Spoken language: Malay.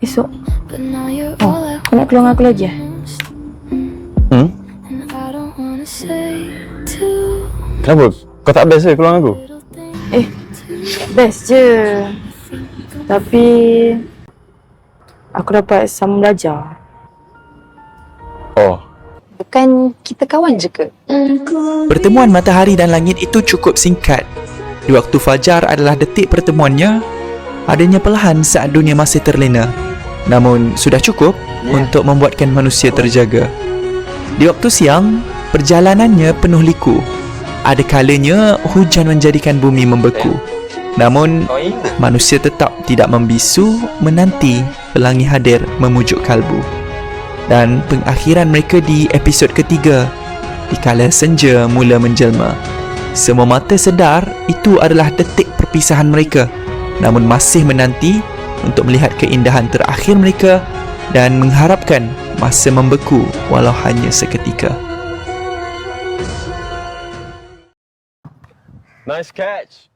Esok. Oh, kau nak keluar dengan aku lagi? Kenapa? Kau tak best ke keluar dengan aku? Best je. Tapi aku dapat sambung belajar. Oh, Bukan kita kawan je ke? Pertemuan matahari dan langit itu cukup singkat. Di waktu fajar adalah detik pertemuannya. Adanya perlahan saat dunia masih terlena. Namun sudah cukup untuk membuatkan manusia terjaga. Di waktu siang, perjalanannya penuh liku. Ada kalanya hujan menjadikan bumi membeku. Namun manusia tetap tidak membisu menanti pelangi hadir memujuk kalbu. Dan pengakhiran mereka di episod ketiga, dikala senja mula menjelma. Semua mata sedar itu adalah detik perpisahan mereka, namun masih menanti untuk melihat keindahan terakhir mereka dan mengharapkan masa membeku walau hanya seketika. nice catch.